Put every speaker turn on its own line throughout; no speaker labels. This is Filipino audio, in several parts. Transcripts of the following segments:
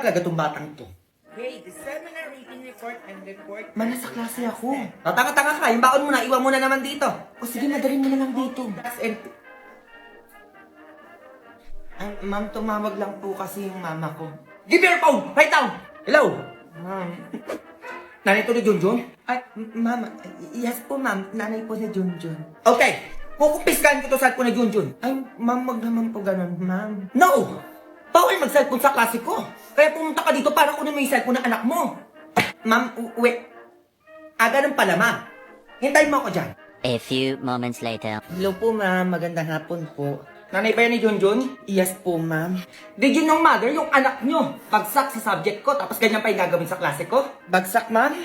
talaga tong batang to.
Hey, the seminar reading report and report.
Man, nasa klase ako. Tanga-tanga ka, yung baon mo na, iwan mo na naman dito. O sige, madalhin mo na lang dito. Ay, ma'am, tumawag lang po kasi yung mama ko. Give me your phone! Right now! Hello? Ma'am. Nanay to ni Junjun? Ay, ma'am. Yes po, ma'am. Nanay po ni Junjun. Okay. Kukumpiskan ko to sa cellphone ni Junjun. Ay, ma'am, wag naman po ganun, ma'am. No! Bawal mag-cellphone sa klase ko. Kaya pumunta ka dito para kunin mo yung cellphone ng anak mo. Ma'am, wait. Ganun pala, ma'am. Hintayin mo ako dyan.
A few moments later.
Hello po, ma'am. Magandang hapon po. Nanay ba yan ni Junjun? Yes po, ma'am. Did you know, mother, yung anak nyo, bagsak sa subject ko, tapos ganyan pa yung gagawin sa klase ko? Bagsak, ma'am?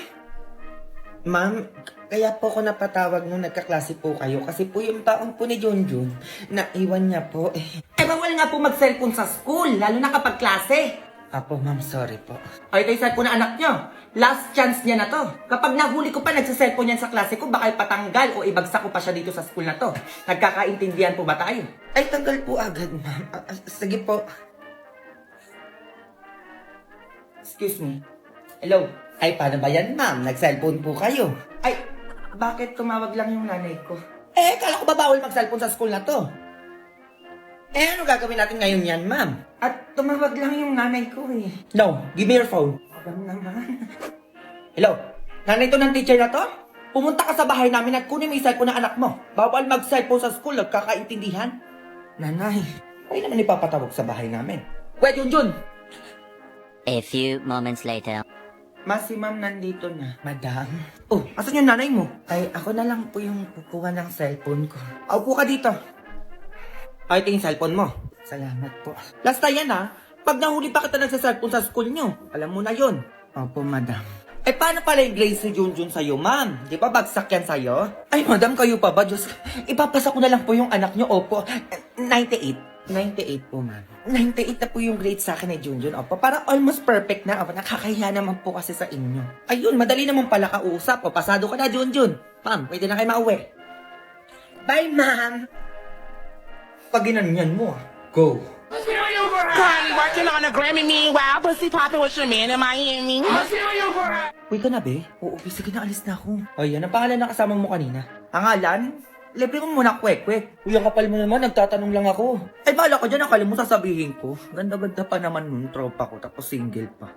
Ma'am, kaya po ako napatawag nung nagkaklase po kayo kasi po yung taon po ni Junjun, naiwan niya po eh. Bawal nga po mag-cellphone sa school, lalo na kapag klase. Apo, ma'am, sorry po. Ay, ito yung cellphone na anak nyo. Last chance niya na to. Kapag nahuli ko pa nagsa-cellphone yan sa klase ko, baka ipatanggal o ibagsak ko pa siya dito sa school na to. Nagkakaintindihan po ba tayo? Ay, tanggal po agad, ma'am. Sige po. Excuse me. Hello? Ay, paano ba yan, ma'am? Nag-cellphone po kayo. Ay, bakit tumawag lang yung nanay ko? Kala ko ba bawal mag-cellphone sa school na to? Ano gagawin natin ngayon yan, ma'am? At tumawag lang yung nanay ko eh. No, give me your phone. Abang naman. Hello? Nanay to ng teacher na to? Pumunta ka sa bahay namin at kunin mo yung cellphone ng anak mo. Bawal mag-cellphone sa school, nagkakaintindihan. Nanay, ay naman ipapatawag sa bahay namin. Wait, Junjun!
A few moments later.
Si ma'am nandito na. Madam? Oh, asan yung nanay mo? Ay, ako na lang po yung kukuha ng cellphone ko. Upo ka dito. Ay, ito yung cellphone mo. Salamat po. Last time yan ha. Pag nahuli pa kita nagsa-cellphone sa school nyo, alam mo na yon. Opo, madam. Paano pala yung grades ni Junjun sa'yo, ma'am? Di ba bagsak yan sa'yo? Ay, madam, kayo pa ba? Diyos, ipapasa ko na lang po yung anak nyo. Opo, 98. 98 po, ma'am. 98 na po yung grade sa akin ni Junjun. Opo, para almost perfect na. Opo, nakakahiya naman po kasi sa inyo. Ayun, madali naman pala kausap. O, pasado ka na, Junjun. Ma'am, pwede na kayo mauwi. Bye, ma'am. Pag ginanyan mo, go.
Carly working on a Grammy, meanwhile, pussy popping with your man in Miami.
Uy ka na, be? Oo, be, sige na, alis na ako. O, yan, ang pangalan na kasama mo kanina. Pangalan? Libre mo muna, kwek-kwek. Uy, ang kapal mo naman, nagtatanong lang ako. Ay, bahala ka dyan, akala mo sasabihin ko. Ganda-ganda pa naman nun, tropa ko, tapos single pa.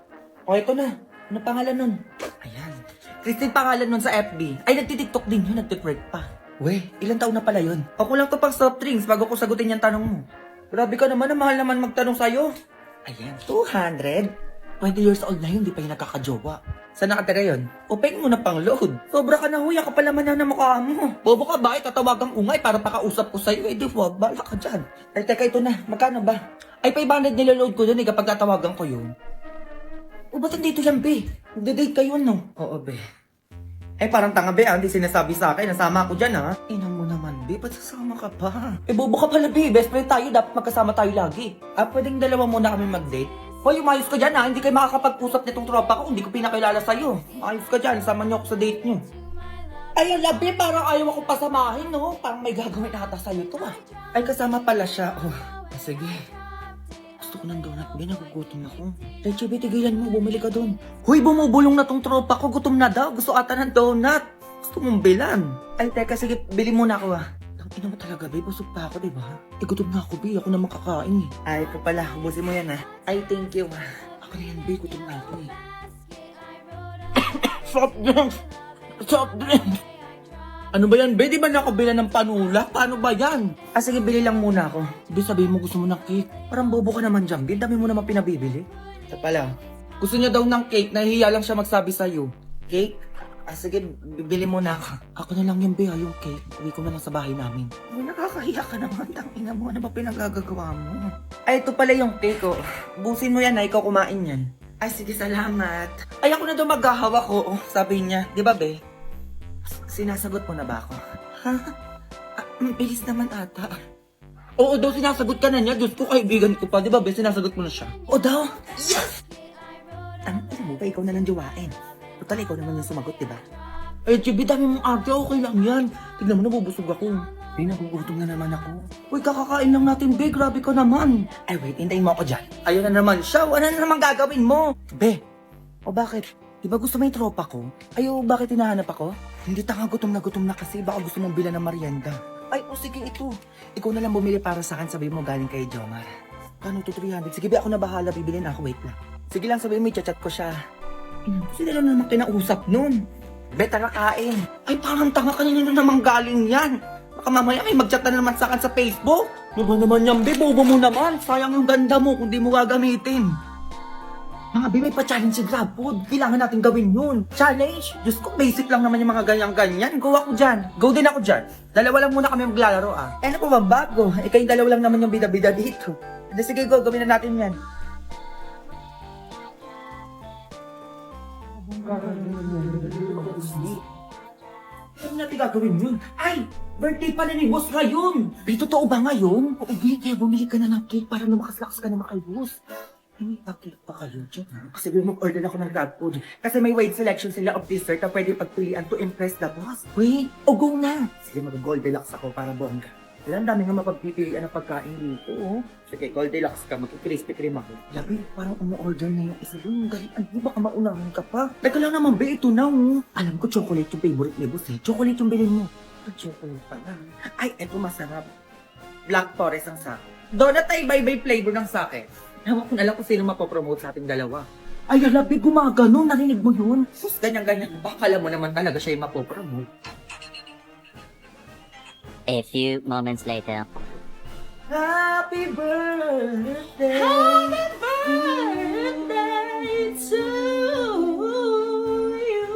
O, ito na. Ano pangalan nun? Ayan. Christine pangalan nun sa FB. Ay, nagtitiktok din yun, nagtitwerk pa. Weh, ilang taon na pala yun? Ako lang to pang soft drinks bago ko sagutin yung tanong mo. Grabe ka naman, mahal naman magtanong sa'yo. Ayan, 200? 20 years old na yun, di pa yung nagkakajowa. Saan nakatira yun? Open mo na pang load. Sobra ka na huya, ka pala man na mukha mo. Bobo ka ba? Tatawagang ungay para pakausap ko sa'yo. Di wag, bala ka dyan. Ay, teka, ito na. Magkano ba? Ay, 500 nilaload ko dun kapag tatawagan ko yun. O, ba't nandito yan, be? Nagde-date kayo, no? Oo, be. Ay, parang tanga, be, hindi sinasabi sa akin. Nasama ako dyan, ha? Ina mo naman, be. Ba't sasama ka pa? Bobo ka pala, be. Best friend tayo. Dapat magkasama tayo lagi. Pwedeng dalawa muna kami mag-date? Hoy, umayos ka dyan, ha? Hindi kayo makakapag-usap nitong tropa ko. Hindi ko pinakilala sa'yo. Ayos ka dyan. Sama niyo ako sa date niyo. Ay, ala, be. Parang ayaw ako pasamahin, no? Parang may gagawin ata sa'yo to, Ay, kasama pala siya. Oh, sige. Gusto ko ng donut, be. Nagugutom ako. Leche, be, tigilan mo. Bumili ka doon. Hoy, bumubulong na tong tropa ko. Gutom na daw. Gusto ata ng donut. Gusto mong bilan. Ay, teka, sige. Bili muna ako, Ina mo talaga, be. Busog pa ako, diba? Gutom na ako, be. Ako na makakain, Ay, ito pala. Hubusin mo yan, Ay, thank you, Ako na yan, be. Gutom na ako, Soft drinks! Soft drinks! Ano ba yan, be? Di ba nakabila ng panula? Paano ba yan? Sige, bili lang muna ako. Be, sabihin mo gusto mo ng cake. Parang bobo ka naman dyan, be. Dami mo naman pinabibili. Ito pala. Gusto niya daw ng cake. Nahihiya lang siya magsabi sa'yo. Cake? Sige, bibili muna ako. Ako na lang yung be, yung cake. Uwi ko na lang sa bahay namin. Uy, nakakahiya ka naman. Tangina mo, ano ba pinagagagawa mo? Ay, ito pala yung cake, Busin mo yan, ikaw kumain yan. Ay, sige, salamat. Ay, ako na daw maghahawa ko, sabi niya. Di ba, be? Sinasagot mo na ba ako? Ha? Bilis naman ata. Oo daw, sinasagot ka na niya. Diyos ko, kaibigan ko pa. Di ba, be? Sinasagot mo na siya. O daw? Yes! Ano mo ba? Ikaw na lang jowain. Total, ikaw naman yung sumagot, di ba? Ay, Chibi, dami mong ate. Okay lang yan. Tignan mo, nabubusog ako. Ay, nagugutom na naman ako. Uy, kakakain lang natin, be. Grabe ka naman. Ay, wait, hintayin mo ako dyan. Ayun na naman siya. Ano na naman gagawin mo? Be, o bakit? Di ba gusto mo yung tropa ko? Ay, o bakit hinahanap ako? Hindi, tanga, gutom na kasi. Baka gusto mong bilan ng merienda. Ay, o sige, ito. Ikaw na lang bumili para sa akin. Sabi mo galing kay Jomar. Kano to 300? Sige, be, ako na bahala. Bibilin ako. Wait lang. Sige lang, sabi mo, chat ko siya. Sila lang naman kinausap nun. Be, tara kain. Ay, parang tanga, kanina na naman galing yan. Baka mamaya may mag-chat na naman sa akin sa Facebook. Ano ba naman yan, be? Bobo mo naman. Sayang yung ganda mo kung di mo gagamitin. Mga be, may pa-challenge si GrabFood. Kailangan natin gawin yun. Challenge? Diyos ko, basic lang naman yung mga ganyan-ganyan. Go ako dyan. Go din ako dyan. Dalawa lang muna kami maglalaro ah. Eh, ano pa ba bago? Eh, kayong dalawa lang naman yung bida-bida dito. Hindi, sige, go. Gawin na natin yan. Ano natin gagawin yun? Ay! Birthday pa na ni boss ngayon! Ay, totoo ba ngayon? Oo, Bi, kaya bumili ka na ng cake para lumakas-lakas ka naman kay boss. Ay, may pa-cake pa kayo dyan, ha? Kasi mag-order ako ng GrabFood. Kasi may wide selection sila of dessert na pwede pagpilian to impress the boss. Wait, o go na! Sige, mag-gold deluxe ako para bongga. Kaya ang dami nga mapagpipilian ng pagkain dito, oh. Sige, gold deluxe ka, mag-crispy cream ako. Labi, parang umu-order na yung isa doon. Galing, ano, baka maunahan ka pa. Teka lang naman, be, ito na, oh. Alam ko, chocolate yung favorite ni boss, eh. Chocolate yung bilhin mo. Chocolate pa lang. Ay, eto masarap. Black Forest ang sake. Donut ay iba-iba flavor ng sake. Ewan ko na lang kung sino mapopromote sa ating dalawa. Ay, alabi, gumagano. Narinig mo yun? Sus, ganyan-ganyan. Baka alam mo naman talaga siya yung mapopromote.
A few moments later.
Happy birthday! Happy birthday to you!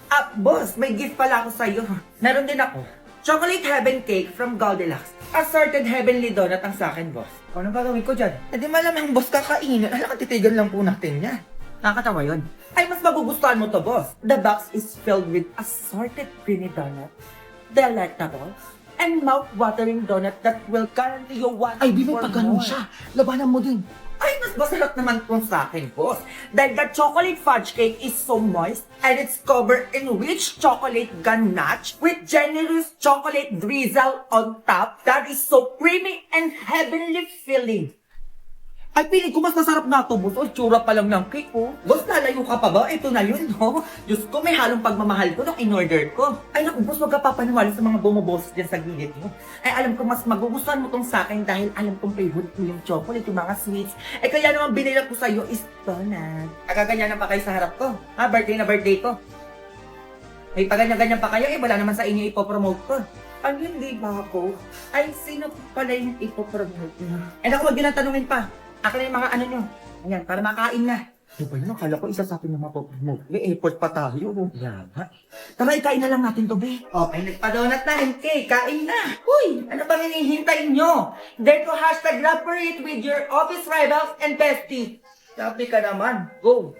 Ah, boss, may gift pala ako sa'yo. Meron din ako. Chocolate Heaven Cake from Goldilocks. Assorted Heavenly Donut ang sa akin, boss. Ano gagawin ko dyan? Eh di malamang boss kakainin. Alam, titigan lang po natin yan. Nakakatawa yun. Ay, mas magugustuhan mo to, boss. The box is filled with assorted creamy donut, delectable, and mouth-watering donut that will guarantee you one. Ay, bibig pa ganun siya. Labanan mo din. Ay, mas masarap naman po sa akin, boss. Dahil the chocolate fudge cake is so moist and it's covered in rich chocolate ganache with generous chocolate drizzle on top that is so creamy and heavenly filling. Ay, pili ko mas masarap na ito, boss. O, tsura pa lang ng cake, oh. Boss, lalayo ka pa ba? Ito na yun, no? Diyos ko, may halong pagmamahal ko nung in-order ko. Ay, naku, boss, wag ka papaniwala sa mga bumuboses dyan sa gilid mo. Ay, alam ko, mas magugustuhan mo tong sa akin dahil alam kong favorite mo yung chocolate, yung mga sweets. Ay, kaya naman binila ko sa'yo is donut. Agaganyan na pa kayo sa harap ko. Ha, birthday na birthday ko. Ay, paganyan-ganyan pa kayo, eh, wala naman sa inyo ipopromote ko. Ano, hindi ba ako? Ay, sino pala yung ipopromote na? Ay, naku, wag yun ang tanungin pa. Akin na yung mga ano nyo. Ayan, para makain na. Ano ba yun? Akala ko isa sa akin na mapopromote. May effort pa tayo. Yaman. Tara, ikain na lang natin to, be. Okay, nagpa-donut na, MK. Kain na. Uy, ano bang hinihintay nyo? Dare to hashtag love for it with your office rivals and besties. Sabi ka naman. Go.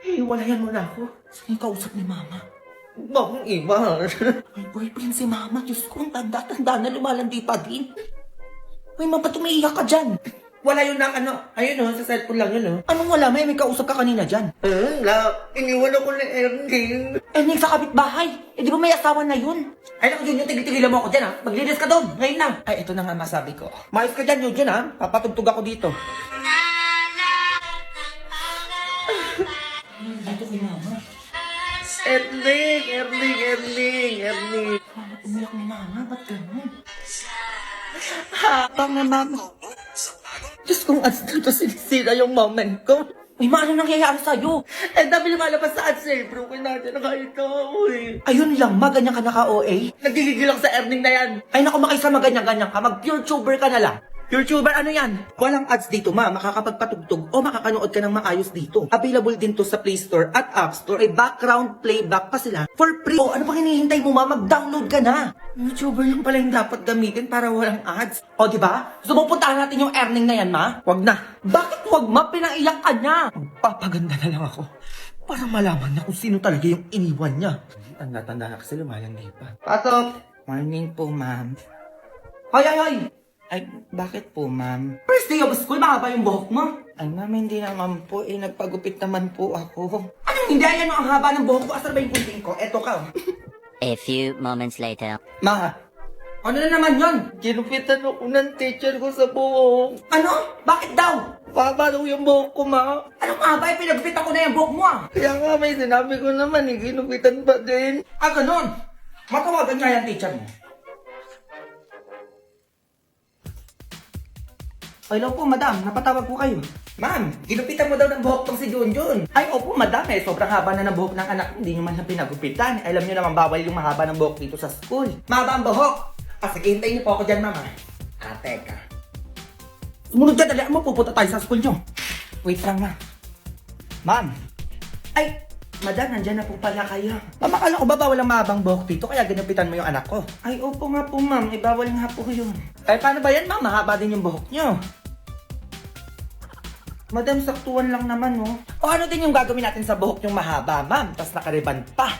Hiwalayan mo na ako. Saan yung kausap ni Mama? Bakong iba? Ay, boyfriend si Mama. Diyos ko, ang tanda-tanda na lumalandi pa din. Ay, Mama, tumiiyak ka dyan. Wala yun ng ano. Ayun o, sa cellphone lang yun o. Anong wala? May kausap ka kanina dyan. Iniwan ako ni Ernie. Ernie sa kapitbahay. Eh, di ba may asawa na yun? Ay, naku, Jun, tigil-tigilan mo ako dyan ha. Maglinis ka doon. Ngayon na. Ay, ito na nga masabi ko. Mayos ka dyan, Jun ha. Papatugtog ako dito. Dito si Mama. Ernie. Mama, umiyak ni Mama. Ba't ganun? Habang na Mama. Diyos kong ads na to sinisira yung moment ko. Uy, Ma, ano nangyayari sa'yo? Eh, dami lumalabas sa ads eh. Broken natin na kayo ito, uy. Ayun lang, Ma, ganyan ka naka-OA? Nagigigil lang sa earning na yan. Ay, naku, makisama ganyan-ganyan ka. Mag-pure tuber ka na lang. Pure tuber, ano yan? Walang ads dito, Ma. Makakapagpatugtog o makakanood ka ng maayos dito. Available din to sa Play Store at App Store. Ay background playback pa sila for free. O, ano pang hinihintay mo, Ma? Mag-download ka na. YouTuber lang pala yung dapat gamitin para walang ads. O, di ba? Gusto mo puntahan natin yung earning na yan, Ma? Wag na. Bakit wag, Ma? Pinaiyak ka niya. Magpapaganda na lang ako. Para malaman na kung sino talaga yung iniwan niya. Tanda-tanda na kasi lumalandi pa. Pasok! Morning po, ma'am. Hoy! Ay, bakit po, ma'am? First day of school, mahaba yung buhok mo. Ay, ma'am, hindi naman po. Nagpagupit naman po ako. Anong hindi? Ayan mo ang haba ng buhok ko. Asar ba yung kunting ko? Eto ka.
A few moments later.
Ma, ano na naman yon? Ginupitan ako ng teacher ko sa buhok. Ano? Bakit daw? Babalo yung buhok ko, ma. Anong haba? Pinagupit ako na yung buhok mo, ah. Kaya nga, may sinabi ko naman, ginupitan pa din. Ah, ganun? Matawagan nga yung teacher mo. Hello po, madam. Napatawag po kayo. Ma'am, ginupitan mo daw ng buhok tong si Junjun. Ay, opo, madam. Sobrang haba na ng buhok ng anak ko. Hindi nyo man lang pinagupitan. Alam nyo naman, bawal yung mahaba ng buhok dito sa school. Mahaba ang buhok. Sige, hintayin niyo po ako dyan, mama. Teka. Sumunod dyan, dali mo. Pupunta tayo sa school nyo. Wait lang, ma'am. Ma'am. Ay, madam, nandyan na po pala kayo. Ma'am, akala ko ba bawal ang mahabang buhok dito, kaya ginupitan mo yung anak ko? Ay, opo nga po, ma'am. Bawal nga po yun. Ay, paano ba yan, ma'am? Mahaba din yung buhok nyo. Madam, saktuan lang naman, oh. O ano din yung gagawin natin sa buhok yung mahaba, ma'am? Tapos nakariban pa.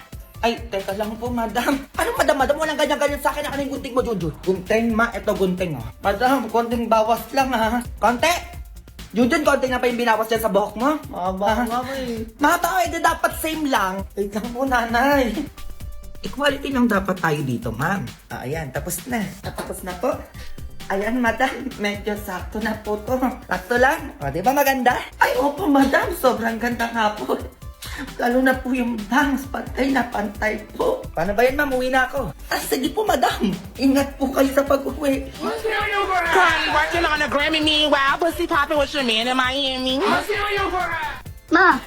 Ay, teka lang po, madam. Ano, madam? Walang ganyan-ganyan sa akin. Ano yung gunting mo, Junjun? Gunting, ma. Ito, gunting, oh. Madam, konting bawas lang, ha? Konti! Junjun, konting na pa yung binawas dyan sa buhok mo? Mahaba nga, eh. Mahaba, eh. Dapat same lang. Wait lang po, nanay. Equality lang dapat tayo dito, ma'am. Ayan, tapos na. Tapos na po. Ayan, madam. Medyo sakto na po to. Sakto lang. O, di ba maganda? Ay, opo, madam. Sobrang ganda nga po. Lalo na po yung bangs. Pantay na pantay po. Paano ba yan, ma'am? Uwi na ako. Sige po, madam. Ingat po kayo sa pag-uwi.
Currently working on a Grammy. Meanwhile, pussy popping with your man in Miami.
Ma!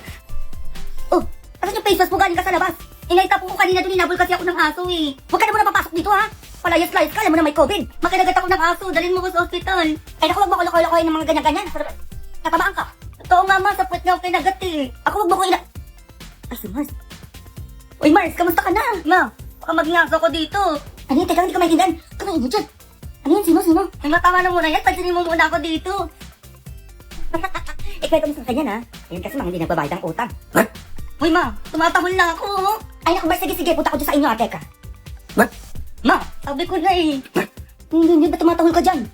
Oh, asan yung face mask mo galing ka sa labas? Inaita po ko kanina doon, inabol kasi ako ng aso eh. Huwag ka na muna papasok dito ha? Palayas-layas ka, alam mo na may COVID. Makinagat ako ng aso, dalhin mo ko sa ospital. Ay naku, wag mo kulokoy ng mga ganyan-ganyan. Natabaan ka. Totoo nga ma, sa puwet niya ako kinagat eh. Ako wag mo ko Ay, si Mars. Uy Mars, kamusta ka na? Ma, baka mag-ngaso ko dito. Ano yun, teka, hindi ka maintindihan. Kamain mo dyan. Ano yun, sino? Ay, matama na muna yan, pansinin mo muna ako dito. Ikwento mo sa kanya na. Ayun kasi mga hindi nagbabayad ang utang.
What?
Uy ma, tumatahol na ako. Ay naku, Mars, sige, punta ko dyan sa inyo ate ka.
What?
Ma, sabi ko na eh. Hindi ba tumatahol ka dyan?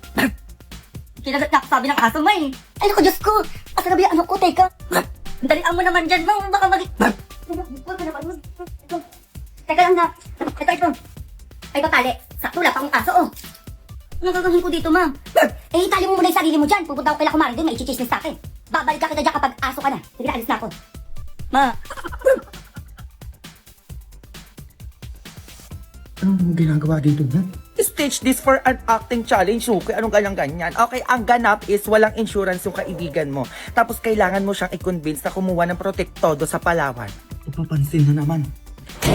Kinagat na ako sabi ng aso, ma eh. Ay naku, Diyos ko. Asa na ba yung ano ko, teka? Dalian mo naman dyan, ma. Baka Huwag ka na pag Teka lang na. Ito. Ay, papali. Sakto, wala pa akong aso, oh. Ano gagawin ko dito, ma? Eh, itali mo muna yung sarili mo dyan. Pupunta ako kay Kumarin doon, may i-chase sa akin. Babalik ka kita dyan kapag aso ka na. Sige na, alis na ako. Ma.
Anong ginagawa dito, ma'am? Stage this for an acting challenge, okay? Anong ganyan? Okay, ang ganap is walang insurance yung kaibigan mo. Tapos kailangan mo siyang i-convince na kumuha ng protektodo sa Palawan. Ipapansin na naman.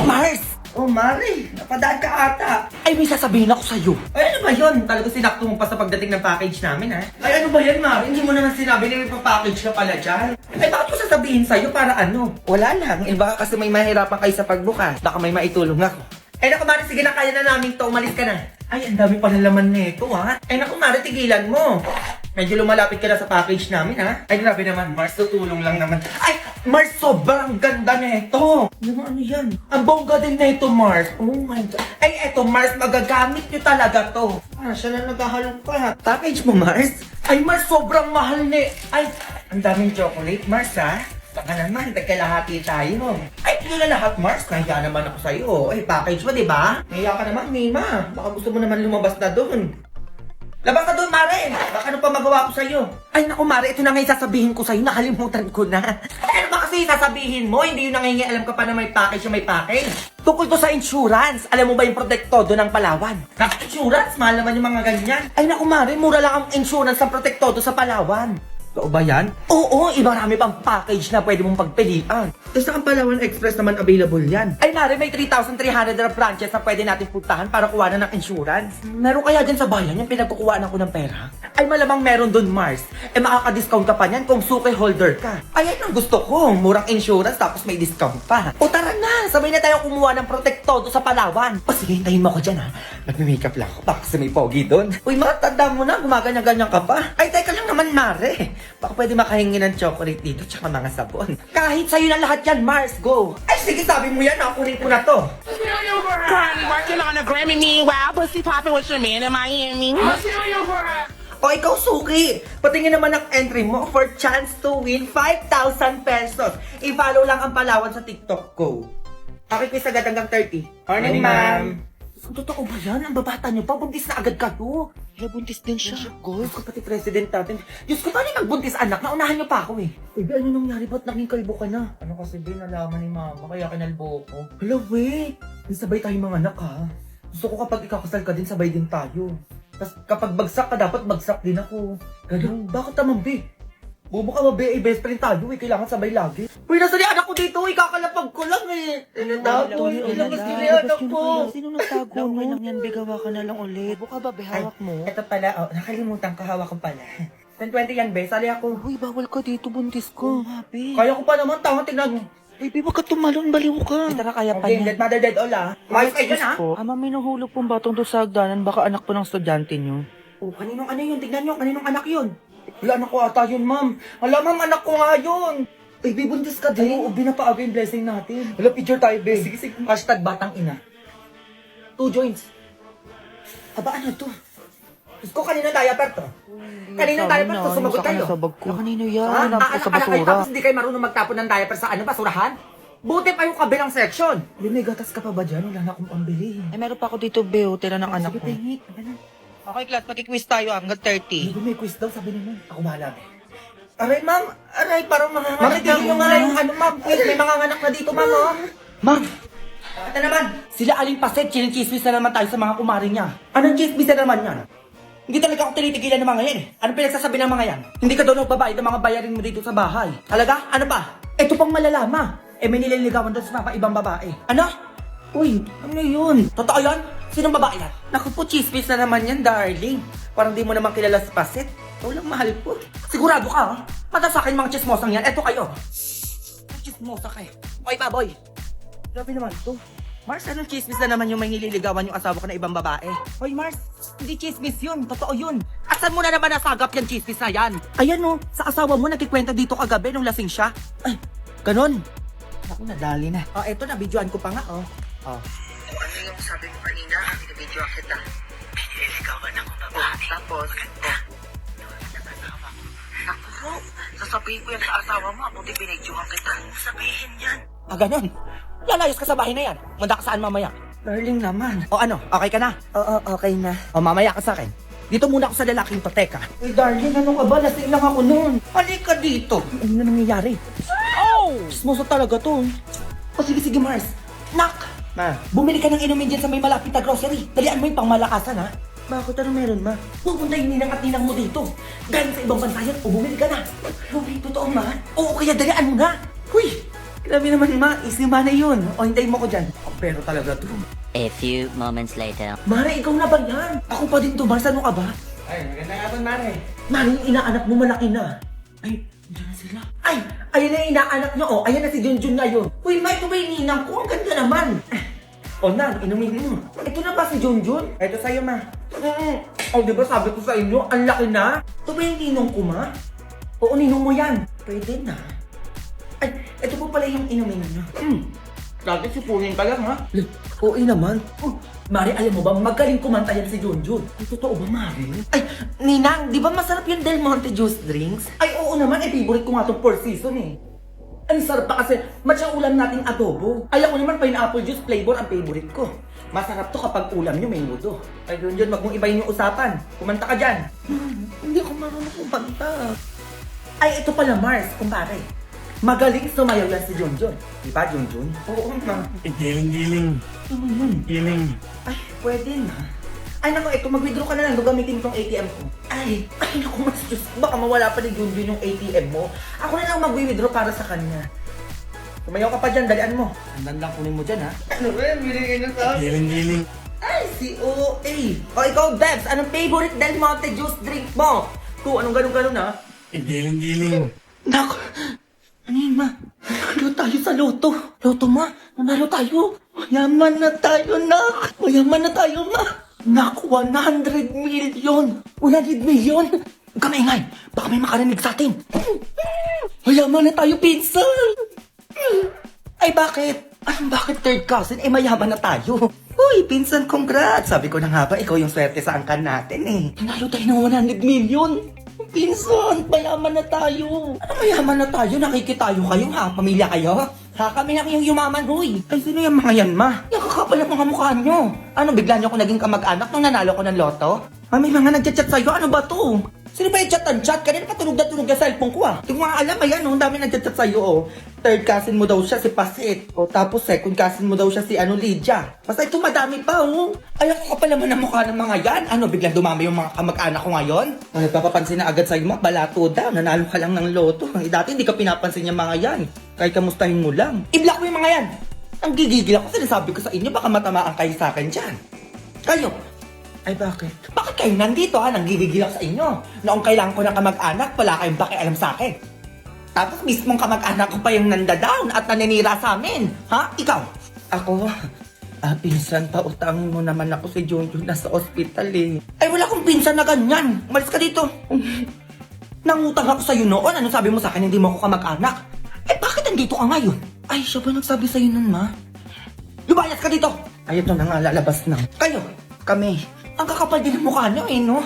Mars! Oh, Mari! Napadaan ka ata. Ay, may sasabihin ako sa'yo. Ay, ano ba yun? Talaga sinakto mo pa sa pagdating ng package namin, ha? Ay, ano ba yan, Mari? Hindi mo naman sinabi na may package ka pala dyan. Ay, bakit ko sasabihin sa'yo para ano? Wala lang. Eh, baka kasi may mahirapan kayo sa pagbukas. Baka may maitulong ako. Ay, naku, Mari, sige na, kaya na namin to. Umalis ka na. Ay, ang dami pala laman nito, ha? Ay, naku, Mari, tigilan mo. Medyo lumalapit ka na sa package namin, ha? Ay, grabe naman, Mars, tutulong lang naman. Ay, Mars, sobrang ganda nito. Ano yan? Ang bongga din nito, Mars. Oh my God. Ay, eto, Mars, magagamit nyo talaga to. Ah, siya na naghahalong pa, ha? Package mo, Mars? Ay, Mars, sobrang mahal ni. Ay, ang daming chocolate, Mars, ha? Baka naman, nagkalahati tayo. Ay, hindi na lahat, Mars. Nahiya naman ako sa'yo. Ay, package mo, di ba? Nahiya ka naman, Mima. Baka gusto mo naman lumabas na doon. Labas ka doon, Mare! Baka ano pa magawa ko sa'yo? Ay, naku, Mare, ito na nga yung sasabihin ko sa'yo. Nakalimutan ko na. Ay, ano ba kasi sasabihin mo? Hindi yun na nga alam ka pa na may package yung may package. Tungkol to sa insurance. Alam mo ba yung protektodo ng Palawan? Insurance? Mahal naman yung mga ganyan. Ay, naku, Mare, mura lang ang insurance ng protektodo sa Palawan. Totoo ba yan? Oo, marami pang package na pwede mong pagpilian. Tapos ang Palawan Express naman available yan. Ay, Mare, may 3,300 na branches na pwede natin puntahan para kuha na ng insurance. Meron kaya dyan sa bayan yung pinagkukuhaan ako ng pera? Ay, malamang meron dun, Mars. Eh, makaka-discount ka pa niyan kung suki holder ka. Ay, yan ang gusto ko. Murang insurance tapos may discount pa. O tara na, sabay na tayo kumuha ng protektodo sa Palawan. O sige, hintayin mo ako dyan, ha. Nagme-makeup lang ako. Baka kasi may pogi dun. Uy, matanda mo na, gumaganyan-ganyan ka pa. Ay, teka lang naman, Mare. Baka pwede makahingi ng chocolate dito tsaka mga sabon. Kahit sa'yo na lahat yan, Mars. Go! Ay, sige, sabi mo yan. Kunin ko na to.
Currently working on a Grammy. Meanwhile, pussy popping with your man in Miami.
O ikaw, Suki, patingin naman ang entry mo for chance to win 5,000 pesos. I-follow lang ang Palawan sa TikTok ko. Quiz agad hanggang 30.
Morning, ma'am.
Totoo ba yan? Ang babata niyo pa, buntis na agad kayo.
Buntis din siya.
Diyos ko, pati president natin. Diyos ko, paano yung magbuntis anak? Naunahan niyo pa ako eh. Baby, ano nangyari? Ba't naging kalbo ka na?
Ano kasi din, nalaman ni mama, kaya kinalbo ko.
Hala, wait. Sabay tayong mga anak ha. Gusto ko kapag ikakasal ka din, sabay din tayo. Tapos kapag bagsak ka, dapat bagsak din ako. Ganun. Bakit naman, be? Bobo ka ba, be? Eh, best friend tayo eh. Kailangan sabay lagi. Uy, nasa ni anak ko dito. Ikakalapag ko lang eh. Tinatago. Ilabas nila yung anak ko.
Sino nagtago no? Lang yan, bigawa ka na lang ulit. Buka ba, behawak mo?
Ito pala, oh, nakalimutan ko. Hawak ko pala. 10-20 yan, be. Sali ako.
Uy, bawal ka dito, buntis ko. Happy.
Kaya ko pa naman. Tama, tingnan mo.
Baby, wag ka tumalon, baliw ka.
Tara, kaya pa niya. Mother dead all ah. Mayos kayo dyan ah.
Ama, may nahulog pong batong doon sa hagdanan. Baka anak po ng estudyante nyo.
Oh, kaninong ano yun? Tignan nyo, kaninong anak yun? Wala, anak ko ata yun, ma'am. Wala, ma'am, anak ko nga yun. Baby, buntis ka din. Oo, binapaaga yung blessing natin. Wala, picture tayo, babe. Sige, sige. Hashtag batang ina. 2 joints. Aba, ano to? Diyos ko, kaninong diaper to? Kaninong diaper to? Sumagot kayo.
Sa bag ko. Kanino yan?
Ha?
Hanap ko sa
Anak kayo,
basura.
tapos hindi kayo marunong magtapon ng diaper sa ano, basurahan? Buti pa yung kabilang section. May gatas ka pa ba dyan? Wala na akong pambili.
Eh, meron pa ako dito, Beo. Tira ng anak
Sige,
ko.
tingin. Ano?
Okay, class. Magkiquiz tayo hanggang 30.
May quiz daw, sabi naman. Ako bahala, be. Aray, ma'am. Aray, parang manganganak. Ma'am, tigil nyo nga yung ano, ma'am. Quiz, may manganganak na dito, ma'am, oh. Ma'am. Ito naman. Sila Aling Paset, chinichismis na naman tayo sa mga kumari niya. Anong chismis na naman yan? Hindi talaga ako tinitigilan ng mga yan eh. Anong pinagsasabi ng mga yan? Hindi ka daw nagbabayad ng mga bayarin mo dito sa bahay. Talaga? Ano pa? Ito pang malalama. Eh, may nililigawan doon sa mga ibang babae. Ano? Uy, ano yun? Totoo yan? Sinong babae yan? Naku po, chismis na naman yan, darling. Parang di mo naman kilala si Paset. Ikaw lang mahal ko. Sigurado ka, ha? Mata sa akin mga chismosang yan. Eto kayo. Chismosa kayo. Oy, baboy. Grabe naman to. Mars, anong chismis na naman yung may nililigawan yung asawa ko na ibang babae? Hoy, Mars, hindi chismis yun. Totoo yun. Asan mo na naman nasagap yung chismis na yan? Ayan no, sa asawa mo nagkikwenta dito kagabi nung lasing siya. Ay, ganon. Ako, nadali na. Oh, eto na, videoan ko pa nga, oh. Oh.
Ano yung sabi mo kanina? Binibidyo kita. Piniligawan ako babae. Tapos, Naku, sasabihin ko yan sa asawa mo. Buti binidyohan kita. Sabihin yan.
Ah, ganon. Lalayas ka sa bahay na yan. Manda ka saan mamaya? Darling naman. O ano, okay ka na? Oo, okay na. O mamaya ka sa akin. Dito muna ako sa lalaking to, teka. Uy, darling, ano ka ba? Lasing lang ako noon. Halika dito. Ano na nangyayari? Oh! Smoso talaga to. O sige, sige, Mars. Nak! Ma, bumili ka ng inumin dyan sa may malapit na grocery. Dalian mo yung pangmalakasan, ha? Bakit? Ano meron, ma? Pupunta yung ninang at ninang mo dito. Galing sa ibang bansa yan. O bumili ka na. Uy, totoo, ma? Oo, kaya dalian mo na. Uy! Grabe naman, ma. Easy ma na yun. O, hintayin mo ko dyan. O, pero talaga to.
A few moments later.
Mare, ikaw na ba yan? Ako pa din to, Mars. Ano ka ba?
Ay, maganda nga doon, Mare.
Mare, yung inaanak mo malaki na. Ay, diyan na sila. Ay, ayan na yung inaanak niyo. O, ayan na si Junjun na yun. Uy, ma, ito ba yung ninang ko? Ang ganda naman. O, nan, inumin mo. Ito na ba si Junjun? Ito sa'yo, ma. O, di ba sabi ko sa inyo, ang laki na? Ito ba yung ninong ko, ma? Oo, ninong mo yan. Pwede na. Ay, ito po pala yung inumin niyo.
Dati sipunin ka lang, ha?
Oo naman. Oh, Mari, alam mo ba, magaling kumanta yan si Junjun. Ay, totoo ba, Mari? Ay, Ninang, di ba masarap yung Del Monte juice drinks? Ay, oo naman, favorite ko nga itong 4 season eh. Ang sarap pa kasi, match ang ulam nating adobo. Ay, ako naman, pineapple juice flavor ang favorite ko. Masarap to kapag ulam nyo may nudo. Ay, Junjun, wag mong ibayin yung usapan. Kumanta ka dyan. Hindi ako marunong kumanta. Ay, ito pala, Mars, kumpare. Magaling sumayaw yan si Junjun. Di ba, Junjun? Oo, ma.
Giling.
Ano yun?
Giling.
Ay, pwede na. Ay, naku, ito, mag-withdraw ka na lang. Gagamitin tong ATM ko. Ay, naku, mas Diyos. Baka mawala pa ni Junjun yung ATM mo. Ako na lang mag-withdraw para sa kanya. Tumayaw ka pa dyan, dalian mo. Andan lang kunin mo dyan, ha? Ano ba yan? Bilingin na sa
Giling.
Ay, si OA. O, ikaw, Debs, anong favorite Del Monte juice drink mo? Ko, anong ganun-ganun, ha?
Giling.
Naku, ano yun, ma? Nanalo tayo sa loto. Loto, ma? Nanalo tayo. Mayaman na tayo, nak. Mayaman na tayo, ma. Naku, 100 million. 100 million? Huwag ka maingay. Baka may makarinig sa atin. Mayaman na tayo, pinsan. Ay, bakit? Bakit third cousin? Eh, mayaman na tayo. Uy, pinsan, congrats! Sabi ko na nga ba, ikaw yung swerte sa angkan natin eh. Tinalo tayo ng 100 million. Pinsan, mayaman na tayo. Ano mayaman na tayo? Nakikitayo kayo ha? Pamilya kayo? Ha? Kami na kayong yumaman, huy. Ay, sino yung mga yan, ma? Nakakapal ang mga mukha nyo. Ano, bigla nyo ako naging kamag-anak nung nanalo ko ng loto? May mga nagchat-chat sa'yo. Ano ba to? Sino ba yung chat-chat? Kanina pa tunog na tunog yung cellphone ko ah. Hindi ko nga alam, ayan oh, ang dami nagchat-chat sa'yo oh. Third cousin mo daw siya si Pasit. O tapos second cousin mo daw siya si Lydia. Basta ito madami pa oh. Ay, ako pa naman ang mukha ng mga yan. Ano, biglang dumami yung mga kamag-anak ko ngayon? Ano, nagpapapansin na agad sa'yo mga balato daw. Nanalo ka lang ng loto. Dati hindi ka pinapansin yung mga yan. Kahit kamustahin mo lang. I-block mo yung mga yan. Ang gigigil ako, sinasabi ko sa inyo, baka matamaan kayo sa akin dyan. Kayo. Ay, bakit? Bakit kayo nandito ha? Nanggigigil ako sa inyo. Noong kailangan ko ng kamag-anak, wala kayong pakialam sa akin. Tapos mismong kamag-anak ko pa yung nandadown at naninira sa amin. Ha? Ikaw? Ako? Pinsan, pautangin mo naman ako si Junjun na sa ospital eh. Ay, wala akong pinsan na ganyan. Umalis ka dito. Nangutang ako sa'yo noon. Ano sabi mo sa akin? Hindi mo ako kamag-anak. Eh, bakit nandito ka ngayon? Ay, siya ba nagsabi sa'yo nun, ma? Lumayas ka dito! Ay, ito na nga, lalabas na. Kayo, kami. Ang kakapal din ng mukha nyo eh, no?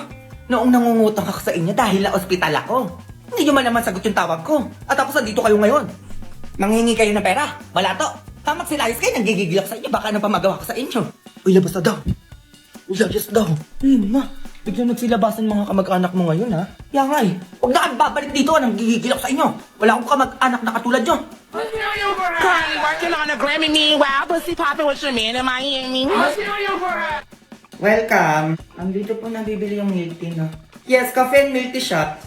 Noong nangungutang ako sa inyo dahil na ospital ako. Hindi nyo man naman sagot yung tawag ko. At tapos nandito kayo ngayon. Manghingi kayo ng pera. Wala to. Tamat sila ayos kayo, nanggigigil ako sa inyo. Baka ano pa magawa ko sa inyo. Uy, labas na daw. Uy, labas daw. Ma, biglang nagsilabasan mga kamag-anak mo ngayon, ha? Yan nga eh. Huwag na kami babalik dito, nanggigigil ako sa inyo. Wala akong kamag-anak na katulad nyo.
Currently working on a Grammy. Meanwhile, pussy popping with your man in Miami.
Welcome. Andito po nabibili yung milk tea, no? Yes, coffee and milk tea shop.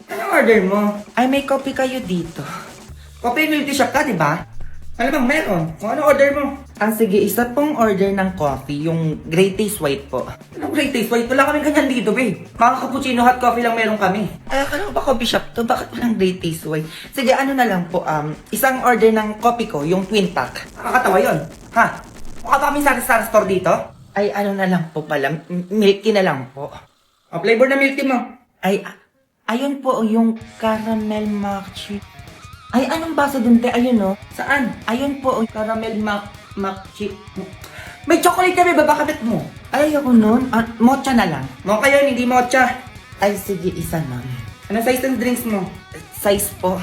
Anong order mo? Ay, may coffee kayo dito. Coffee and milk tea shop ka, di ba? Ano bang meron? Kung ano order mo? Sige, isa pong order ng coffee, yung Great Taste White po. Anong Great Taste White? Wala kaming ganyan dito, babe. Mga cappuccino hot coffee lang meron kami. Ay, ano ba coffee shop to? Bakit walang Great Taste White? Sige, ano na lang po, isang order ng coffee ko, yung twin pack. Nakakatawa yun. Ha? Mukha ba kami sari-sari store dito? Ay, ano na lang po pala, milk tea na lang po. O, flavor na milk tea mo? Ay, ayun po, yung caramel mochi. Ay, anong basa dun, te? Ayun, no? Saan? Ayun po, caramel mochi. May chocolate kami, babakabit mo. Ay, ako nun. Mocha na lang. Mocha yun, hindi mocha. Ay, sige, isa na. Ano size ng drinks mo? Size po.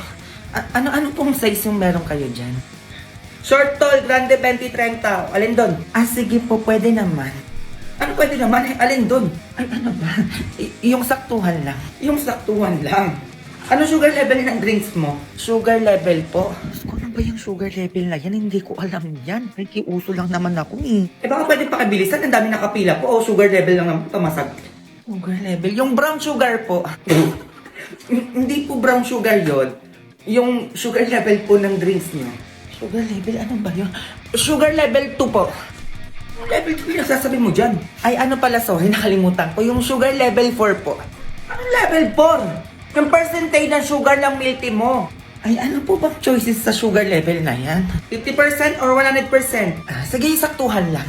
Ano pong size yung meron kayo dyan? Short, tall, grande, 20, 30. Alin doon? Sige po, pwede naman. Ano pwede naman? Alin doon? Ay, ano ba? Yung saktuhan lang. Yung saktuhan lang. Ano sugar level ng drinks mo? Sugar level po? Ano ba yung sugar level na yan? Hindi ko alam yan. Nakikiuso lang naman ako eh. Baka pwede pakibilisan. Ang dami nakapila po. O, sugar level lang naman. Tamasag. Sugar level? Yung brown sugar po. Hindi po brown sugar yon. Yung sugar level po ng drinks niyo. Sugar level? Ano ba yun? Sugar level 2 po. Level 2 yung nagsasabi mo dyan. Ay, ano pala, sorry, nakalimutan ko. Yung sugar level 4 po. Anong level 4? Yung percentage ng sugar ng milk tea mo. Ay, ano po bang choices sa sugar level na yan? 50% or 100%? Sige, saktuhan lang.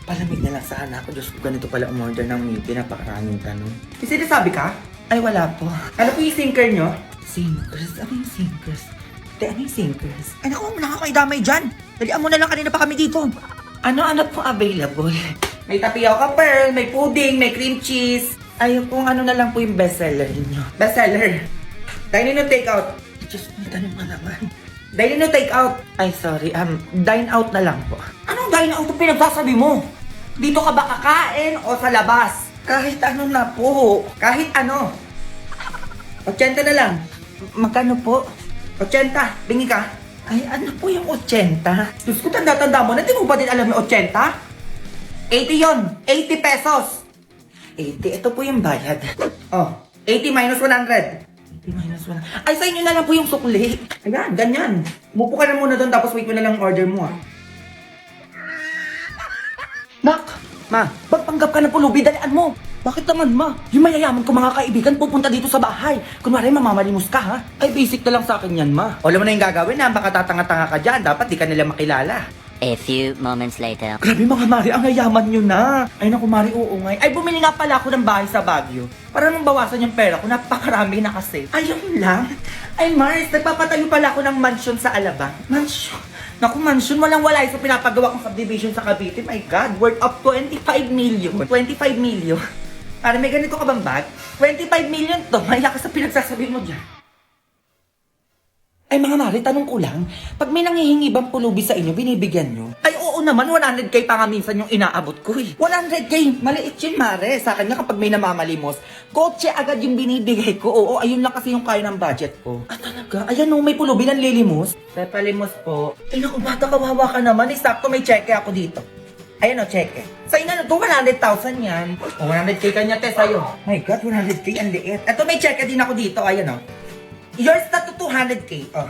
Palamig na lang sana ako. Diyos ko, ganito pala umorder ng milk tea. Napakaraming tanong. May sinasabi ka? Ay, wala po. Ano po yung sinker nyo? Sinkers? Ano yung sinkers? Ano yung sinkers? Ay, naku, nakakaidamay dyan. Dalian mo na lang, kanina pa kami dito. Ano po available? May tapioca pearl, may pudding, may cream cheese. Ay, kung ano na lang po yung bestseller niyo. Bestseller? Dine in o take out? Diyos, may tanong ka naman. Dine in o take out? Ay, sorry. Dine out na lang po. Anong dine out ang pinagsasabi mo? Dito ka ba kakain o sa labas? Kahit ano na po. Kahit ano. 80 na lang. Magkano po? 80. Bingi ka. Ay, ano po yung 80? Diyos ko, tanda-tanda mo na. Hindi mo ba din alam yung 80? 80 yon. 80 pesos. 80. Ito po yung bayad. Oh, 80 minus 100. 80 minus 100. Ay, sa inyo na lang po yung sukli. Ayan, ganyan. Mupo ka na muna doon tapos wait mo na lang order mo ah. Nak! Ma, magpanggap ka ng pulubi, dalian mo. Bakit naman, ma? Yung mayayaman ko mga kaibigan pupunta dito sa bahay. Kunwari, mamamalimos ka, ha? Ay, basic na lang sa akin yan, ma. Alam mo na yung gagawin, ha? Baka tatanga-tanga ka dyan. Dapat di ka nila makilala.
A few moments later.
Grabe mga Mari, ang yayaman nyo na. Ay naku Mari, oo nga. Ay bumili nga pala ako ng bahay sa Baguio. Para nang bawasan yung pera ko, napakarami na kasi. Ayun lang. Ay Mars, nagpapatayo pala ako ng mansion sa Alabang. Mansion? Naku, mansion, walang-wala sa pinapagawa kong subdivision sa Cavite. My God, worth of 25 million. 25 million. Para may ganito ka bang bag? 25 million to. Maya ka sa pinagsasabi mo dyan. Ay mga Mari, tanong ko lang, pag may nanghihingi bang pulubi sa inyo, binibigyan nyo? Ay oo naman, 100k pa nga minsan yung inaabot ko eh. 100k, maliit yun Mare. Sa akin nga kapag may namamalimos, kotse agad yung binibigay ko. Oo, ayun lang kasi yung kaya ng budget ko. Ah talaga? Ayan o, may pulubi ng lilimos. May palimos po. Ay naku, bata kawawa ka naman. Sakto may cheque ako dito. Ayan o, cheque. Sa ina na to, 100,000 yan. O, 100k kanya te sa'yo. My God, 100k, ang liit. Ito may cheque din ako dito, ayan o. Yours na to 200k. Oh.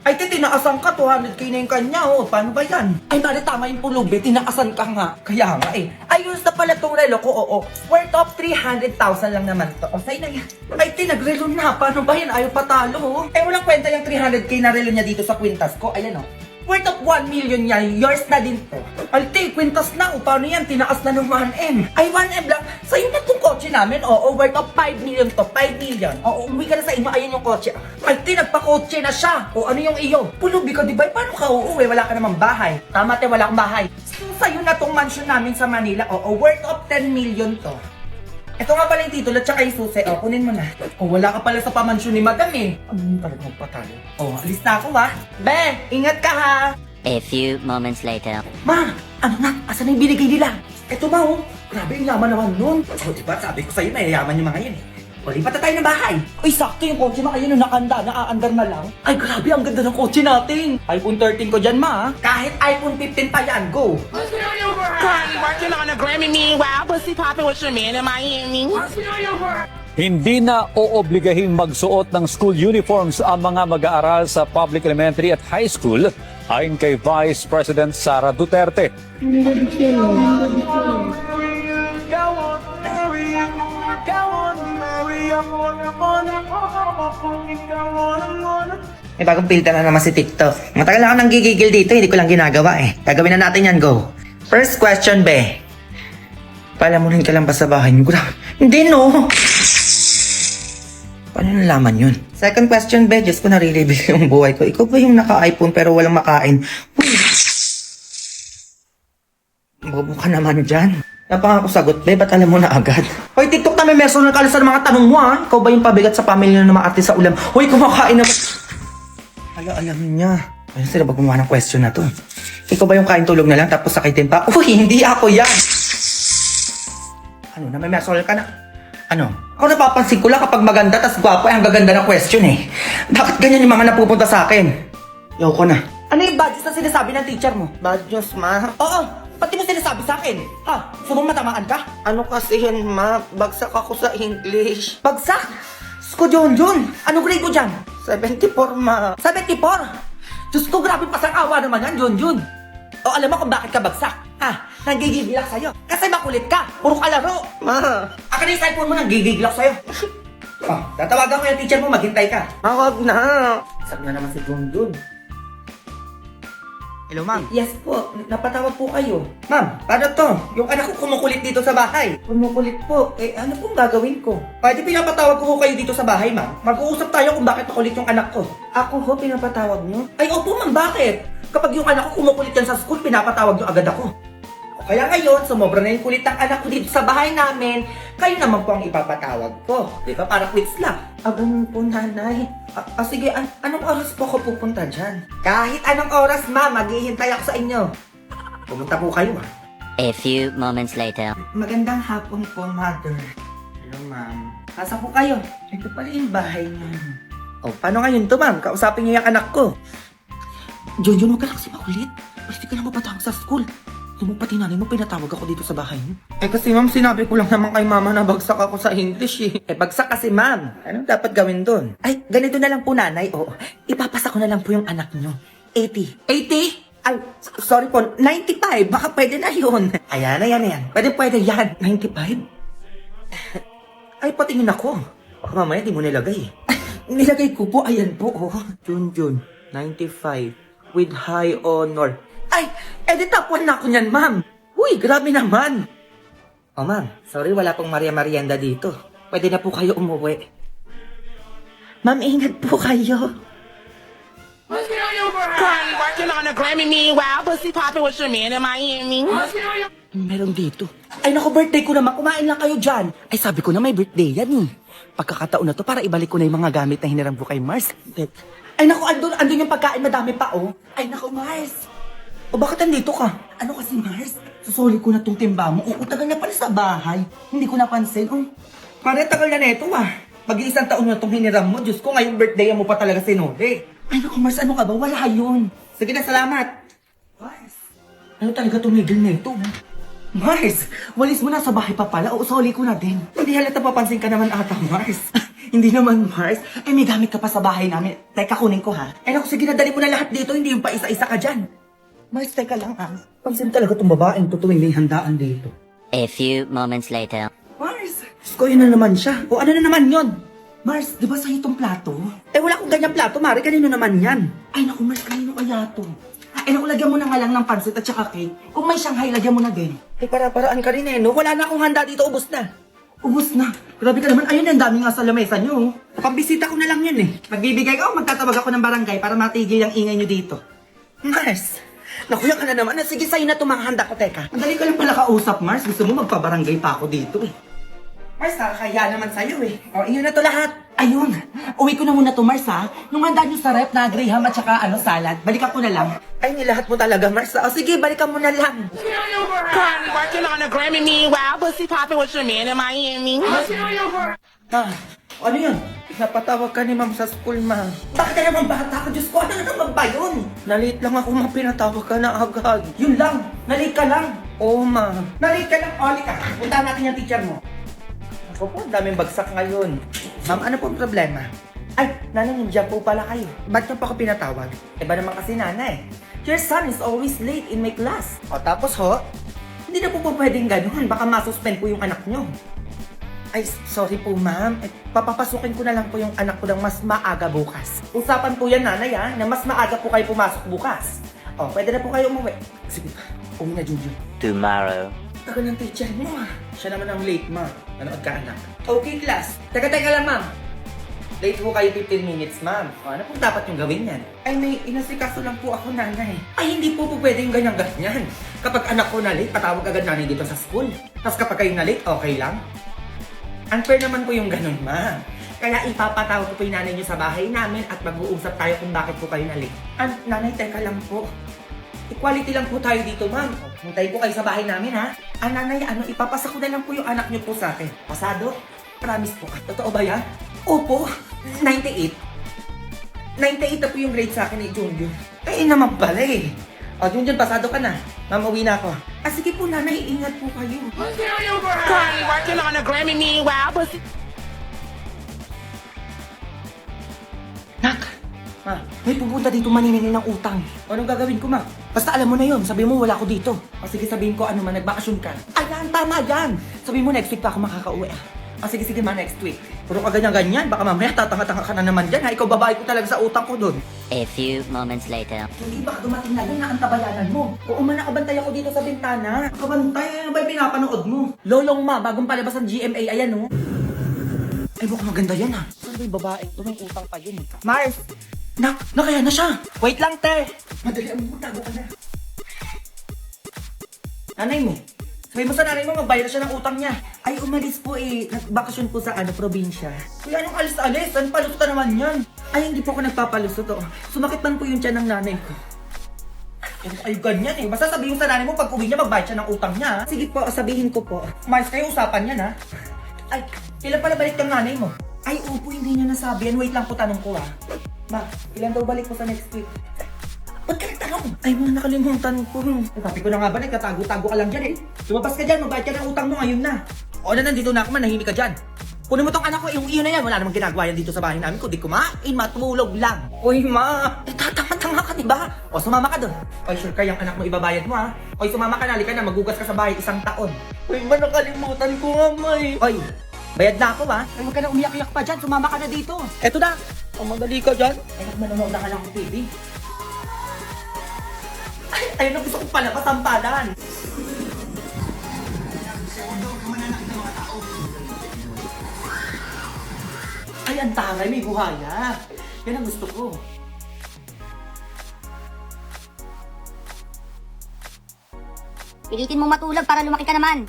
Ay, tinaasan ka, 200k na yung kanya, oh. Paano ba yan? Ay, Mari, tama yung pulubi, tinaasan ka nga. Kaya nga eh. Ay, yours na pala tong relo ko, oo. Worth of 300,000 lang naman to. O, sa'yo na yan. Ay, tinagrelo na. Paano ba yan? Ayaw patalo, oh. Ay, walang kwenta yung 300k na relo niya dito sa kwintas ko. Ayan, oh. Worth of 1 million niya, yours na din to. Alte, kwintas na, o paano yan? Tinaas na ng 1M. Ay, 1M lang. Sa'yo na tong kotse namin, oo, worth of 5 million to, 5 million. Oo, umuwi ka na sa inyo, ayan yung kotse. Alte, nagpa-kotse na siya. O ano yung iyo? Pulubi ka, di ba? Paano ka uuwi? Wala ka namang bahay. Tama, te, wala kang bahay. So, sa'yo na tong mansion namin sa Manila, oo, worth of 10 million to. Ito nga pala yung titulo at saka yung susi. O, kunin mo na. O, wala ka pala sa pamansyon ni Madam eh. Ano talaga magpatalo? O, alis na ako ha. Be, ingat ka ha.
A few moments later.
Ma, ano na? Asan na yung binigay nila? Ito ba oh? Grabe yung yaman naman nun. O, diba sabi ko sa'yo, mayayaman yung mga yan eh. O, lipat na tayo ng bahay. Uy, sakto yung kotse na ayun, nakanda, naaandar na lang. Ay, grabe, ang ganda ng kotse natin. iPhone 13 ko dyan, ma. Kahit iPhone 15 pa yan, go.
Carly working on a Grammy, meanwhile, pussy popping with your man in Miami.
Hindi na oobligahing magsuot ng school uniforms ang mga mag-aaral sa public elementary at high school ayon kay Vice President Sara Duterte.
May bagong filter na naman si TikTok. Matagal na ako nang gigigil dito, hindi ko lang ginagawa eh. Gagawin na natin yan, go. First question, be. Palamunin ka lang ba sa bahay niyo? Hindi, no. Paano nalaman yun? Second question, be. Diyos ko, nare-reveal yung buhay ko. Ikaw ba yung naka-iPhone pero walang makain? Uy! Bobo ka naman dyan. Napangako sagot, be. Ba't alam mo na agad? Hoy, TikTok na may meso ng kalasan ng mga tanong mo, ha? Ikaw ba yung pabigat sa pamilya ng mga artist sa ulam? Hoy, kumakain naman. Alam niya. Ayun sila ba gumawa ng question na to? Ikaw ba yung kain tulog na lang tapos sakitin pa? Uy, hindi ako yan! Ano, na may mesol ka na? Ano? Ako napapansin ko lang kapag maganda tas gwapo ay ang gaganda ng question eh. Bakit ganyan yung mga napupunta sa akin? Yoko na. Ano yung badges na sinasabi ng teacher mo? Badges, ma? Oo, pati mo sinasabi sa akin. Ha? Gusto mong matamaan ka? Ano kasi yun, ma? Bagsak ako sa English. Bagsak? Sko Junjun, anong grade ko dyan? 74, ma. 74? Diyos ko, grabe pasang-awa naman yan, Junjun. O alam mo kung bakit ka bagsak? Ha? Nagigigilak sa'yo. Kasi makulit ka. Puro kalaro. Ma. Akin yung cellphone mo, nagigigilak sa'yo. Oh, tatawagan ko yung teacher mo, maghintay ka. Wag na. Sag na naman si Junjun. Hello, ma'am. Yes po, napatawag po kayo. Ma'am, paano to? Yung anak ko kumukulit dito sa bahay. Kumukulit po? Eh, ano pong gagawin ko? Pwede pinapatawag ko kayo dito sa bahay, ma'am. Mag-uusap tayo kung bakit makulit yung anak ko. Ako ho, pinapatawag niyo? Ay, opo, ma'am, bakit? Kapag yung anak ko kumukulit yan sa school, pinapatawag niyo agad ako. Kaya ngayon, sumobra na yung kulit ng anak ko dito sa bahay namin, kayo naman po ang ipapatawag ko. Di ba? Para quiz lang. Ganun po, nanay. Sige, anong oras po ako pupunta dyan? Kahit anong oras, ma, maghihintay ako sa inyo. Pumunta po kayo, ha?
A few moments later.
Magandang hapon po, mother. Hello, ma'am. Asa po kayo? Ito pala yung bahay niyo. Oh, paano ngayon to, ma'am? Kausapin niyo yung anak ko. Junjun, huwag ka lang kasi makulit. Pwede ka lang mapatawag sa school. Yung pati nanay mo, pinatawag ako dito sa bahay niyo. Eh kasi ma'am, sinabi ko lang naman kay mama na bagsak ako sa English eh. Eh bagsak kasi ma'am. Anong dapat gawin doon? Ay, ganito na lang po nanay. Oo, ipapasa ko na lang po yung anak niyo. 80. 80? Ay, sorry po, 95. Baka pwede na yun. Ayan, ayan. Pwede yan. 95? Ay, patingin ako. Baka mamaya di mo nilagay eh. Nilagay ko po, ayan po. Oh. Junjun, 95. With high honor. Ay, edi top 1 na ako niyan, ma'am. Uy, grabe naman. Oh, ma'am, sorry wala pong Maria Marienda dito. Pwede na po kayo umuwi. Ma'am, ingat po kayo.
Carly working on a Grammy, meanwhile, pussy popping with your man in Miami.
Meron dito. Ay, naku, birthday ko naman. Kumain lang kayo dyan. Ay, sabi ko na may birthday yan eh. Pagkakataon na to para ibalik ko na yung mga gamit na hiniram ko kay Mars. Ay, naku, andun yung pagkain, madami pa, oh. Ay, naku, Mars. O bakit andito ka? Ano kasi, Mars? Susuli ko na tong timba mo. Oo, tagal na pala sa bahay. Hindi ko napansin. Oh, pare, tagal na neto ah. Mag-iisang taon na itong hiniram mo. Diyos ko, ngayong birthday mo pa talaga sinuli. Ay, naku, Mars, ano ka ba? Wala yun. Sige na, salamat. Mars, ano talaga tumigil na ito? Mars, walis mo na sa bahay pa pala. O, soli ko na din. Hindi halata papansin ka naman ata, Mars. Hindi naman, Mars. Ay, may gamit ka pa sa bahay namin. Teka, kunin ko ha. Ay, naku, sige na, dali mo na lahat dito. Hindi yung pa isa-isa ka dyan. Mars, teka lang ha. Pansin talaga itong babaeng to tuwing may handaan dito.
A few moments later.
Mars, ko yun na naman siya. O ano na naman yon? Mars, di ba sa'yo itong plato? Eh, wala akong ganyang plato, Mari. Kanino naman yan? Ay, naku, Mars, kanino kaya to? Ay, naku, lagyan mo na nga lang ng pansit at saka cake. Kung may Shanghai, lagyan mo na din. Eh, para-paraan ka rin eh, no? Wala na akong handa dito, ubos na. Ubos na? Grabe ka naman. Ayun, ang dami nga sa lamesa nyo. Pambisita ko na lang yan eh. Magbibigay ka o magtatawag ako ng barangay para matigil ang ingay nyo dito. Mars, nakuya ka na naman. Sige, sa'yo na tumahanda ko, teka. Madali ka lang pala kausap, Mars. Gusto mo magpabarangay pa ako dito eh. Mars, nakakaya naman sa'yo eh. O, iyon na to lahat. Ayun. Uwi ko na muna to, Mars, ha? Nung handa nyo sa rep na graham at saka salad, balikan ko na lang. Ay, nilahat mo talaga, Mars. O, sige, balikan mo na lang.
Carly working on a Grammy, meanwhile, pussy popping with your man in Miami.
Ano yun? Napatawag ka ni ma'am sa school, ma. Bakit ka naman bata ka? Diyos ko, ano naman ba yun? Nalit lang ako, ma. Pinatawag ka na agad. Yun lang. Nalit ka lang. Oo, ma. Nalit ka lang. O, ka. Punta natin yung teacher mo. Ako po, daming bagsak ngayon. Ma'am, ano po ang problema? Ay, nanay, nandiyan po pala kayo. Ba't niyo pa ako pinatawag? Iba naman kasi nanay. Your son is always late in my class. O tapos ho, hindi na po pwedeng ganun. Baka masuspend po yung anak niyo. Ay, sorry po ma'am. Papapasukin ko na lang po yung anak ko ng mas maaga bukas. Usapan po yan nanay na mas maaga po kayo pumasok bukas. O, pwede na po kayo umuwi. Sige pa, uwi na Junjun.
Tomorrow.
Tagal ng teacher mo Siya naman ang late, ma. Nanood ka, anak. Okay, class. Teka lang, ma'am. Late po kayo 15 minutes, ma'am. O, ano pong dapat yung gawin yan? Ay, may inasikaso lang po ako, nanay. Ay, hindi po pwede yung ganyan-ganyan. Kapag anak ko na late, patawag agad nanay dito sa school. Tapos kapag kayo na late, okay lang? Unfair naman po yung ganun, ma'am. Kaya ipapatawag ko po yung nanay niyo sa bahay namin at mag-uusap tayo kung bakit po kayo na late. Nanay, teka lang po. Equality lang po tayo dito, ma'am. Hintayin po kayo sa bahay namin, ha? Nanay, ipapasa ko na lang po yung anak niyo po sa akin. Pasado? Promise po. Totoo ba yan? Opo. 98. 98 na po yung grade sa akin ni Junjun. Eh, naman pala eh. O, Junjun, pasado ka na. Ma'am, uwi na ako. Sige po, nanay, ingat po kayo.
Carly working on a Grammy, meanwhile, pussy...
Nak! Ma, may pupunta dito maniningil ng utang. Anong gagawin ko, ma? Basta alam mo na yun. Sabi mo, wala ako dito. Sige, sabihin ko ano man, nagbakasyon ka. Ayan, tama yan! Sabi mo, next week pa ako makakauwi. Sige, ma, next week. Puro ka ganyan-ganyan. Baka mamaya tatanga-tanga ka na naman dyan, ha? Ikaw babae ko talaga sa utang ko dun.
A few moments later.
Hindi ba dumating na yun na ang tabayanan mo? Oo, ma, nakabantay ako dito sa bintana. Nakabantay? Ano ba yung pinapanood mo? Lolong, ma, bagong palabas ng GMA. Ayan, oh. Ay, mukhang maganda yan, ha? Saan ba yung babae? May utang pa yun, eh. Mars! Nakaya na siya. Wait lang, te. Madali mo, tago ka na. Nanay mo. Sabi mo sa nanay mo, magbayad na siya ng utang niya. Ay, umalis po eh. Nagbakasyon po sa probinsya. Kuya, anong alis-alis? Saan palusot naman yan? Ay, hindi po ako nagpapalusot. Sumakit man po yung tiyan ng nanay ko. Ay, ganyan eh. Basta sabihin mo sa nanay mo, pag uwi niya, magbayad siya ng utang niya. Sige po, sabihin ko po. Mars, kayo usapan yan, ha? Ay, kailan pala balik ng nanay mo? Ay, opo, hindi niya nasabi yan. Wait lang po, tanong ko, ha? Ma, ilan daw balik ko sa next week? Ba't ka nagtanong? Ay, mga nakalimutan ko. Sabi ko na nga ba, nagkatago-tago ka lang dyan eh. Lumabas ka dyan, magbayad ka ng utang mo ngayon na. O na, nandito na ako, manahimik ka dyan. Kunin mo tong anak ko, yung iyon na yan. Wala namang ginagawa yan dito sa bahay namin. Kundi kumain, matulog lang. Uy, ma, tatanga-tanga ka, diba? O, sumama ka doon. Oy, sure ka yung anak mo ibabayad mo, ha? Oy, sumama ka na, halika na, magugas ka sa bahay 1 taon. Uy, ma, nakalimutan ko nga, may. Oy, bayad na ako, ha? Ay, huwag ka na umiyak-iyak pa dyan, sumama ka na dito. Eto na. O, madali ka dyan. Ay, manonood na ka lang ng TV. Ayun ang gusto ko pala kasampalan. Ay, ang taray, may buhaya. Yan ang gusto ko.
Pilitin mong matulog para lumaki ka naman.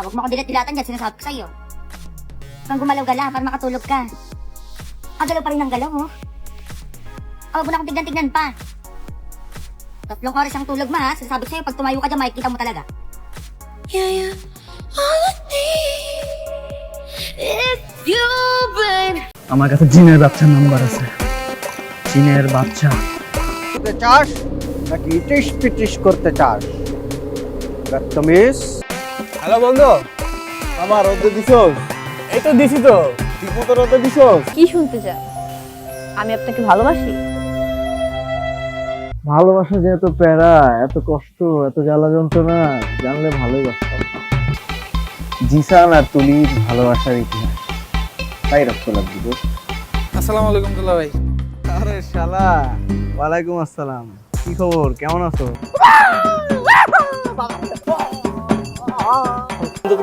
Huwag mo ako dilat-dilatan dyan, sinasabi ko sa'yo. Kang gumalaw-gala para makatulog ka. Galaw pa rin ang galaw, oh. Huwag mo na akong tignan-tignan pa. 3 oras ang tulog, ma, ha? Sinasabi ko sa'yo, pag tumayo ka dyan, makikita mo talaga. Yeah. All I need is you, babe.
আমার কাছে জিনের বাচ্চার নাম্বার আছে। জিনের বাচ্চা।
করতে চাস নাকি ইটিস পিটিস করতে চাস? বদতমিজ।
হ্যালো বন্ধু, আমার রোদে দিছস? এই তো দিছি তো। ঠিক মতো রোদে দিছস?
কি শুনতে চান? আমি আপনাকে ভালোবাসি।
ভালোবাসা যে এত প্যারা, এত কষ্ট, এত জ্বালা যন্ত্রণা জানলে ভালোই বাসতাম। জিসান আর তুলির ভালোবাসার ইতিহাস তাই রক্ত লাগবে।
আসসালামু আলাইকুম দুলা ভাই।
আরে শালা, ওয়ালাইকুম আসসালাম। কি খবর, কেমন আছো?